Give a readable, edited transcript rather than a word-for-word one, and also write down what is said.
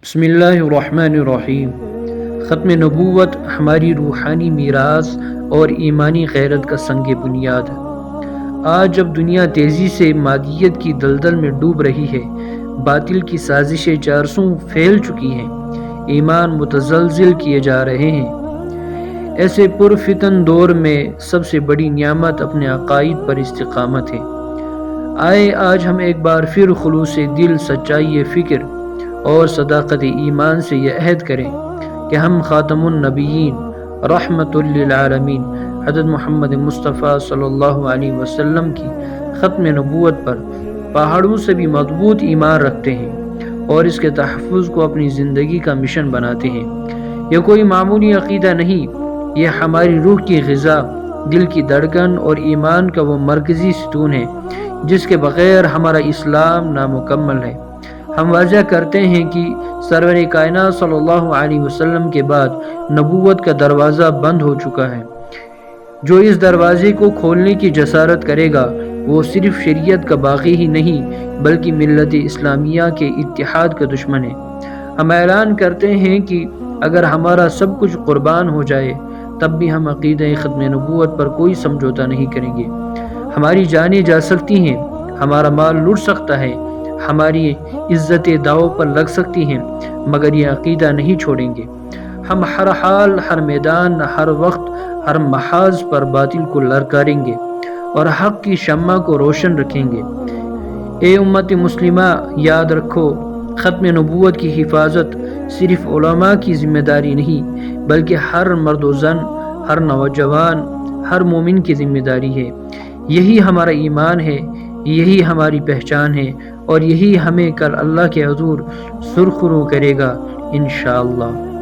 بسم اللہ الرحمن الرحیم۔ ختم نبوت ہماری روحانی میراث اور ایمانی غیرت کا سنگ بنیاد ہے۔ آج جب دنیا تیزی سے مادیت کی دلدل میں ڈوب رہی ہے، باطل کی سازشیں چارسوں پھیل چکی ہیں، ایمان متزلزل کیے جا رہے ہیں، ایسے پرفتن دور میں سب سے بڑی نعمت اپنے عقائد پر استقامت ہے۔ آئے آج ہم ایک بار پھر خلوص دل، سچائی فکر اور صداقت ایمان سے یہ عہد کریں کہ ہم خاتم النبیین رحمت للعالمین حضرت محمد مصطفیٰ صلی اللہ علیہ وسلم کی ختم نبوت پر پہاڑوں سے بھی مضبوط ایمان رکھتے ہیں اور اس کے تحفظ کو اپنی زندگی کا مشن بناتے ہیں۔ یہ کوئی معمولی عقیدہ نہیں، یہ ہماری روح کی غذا، دل کی دھڑکن اور ایمان کا وہ مرکزی ستون ہے جس کے بغیر ہمارا اسلام نامکمل ہے۔ ہم واضح کرتے ہیں کہ سرور کائنات صلی اللہ علیہ وسلم کے بعد نبوت کا دروازہ بند ہو چکا ہے۔ جو اس دروازے کو کھولنے کی جسارت کرے گا وہ صرف شریعت کا باغی ہی نہیں بلکہ ملت اسلامیہ کے اتحاد کا دشمن ہے۔ ہم اعلان کرتے ہیں کہ اگر ہمارا سب کچھ قربان ہو جائے تب بھی ہم عقیدہ ختم نبوت پر کوئی سمجھوتا نہیں کریں گے۔ ہماری جانیں جا سکتی ہیں، ہمارا مال لٹ سکتا ہے، ہماری عزت داؤ پر لگ سکتی ہیں، مگر یہ عقیدہ نہیں چھوڑیں گے۔ ہم ہر حال، ہر میدان، ہر وقت، ہر محاذ پر باطل کو للکاریں گے اور حق کی شمع کو روشن رکھیں گے۔ اے امت مسلمہ، یاد رکھو، ختم نبوت کی حفاظت صرف علماء کی ذمہ داری نہیں بلکہ ہر مرد و زن، ہر نوجوان، ہر مومن کی ذمہ داری ہے۔ یہی ہمارا ایمان ہے، یہی ہماری پہچان ہے اور یہی ہمیں کل اللہ کے حضور سرخرو کرے گا انشاءاللہ۔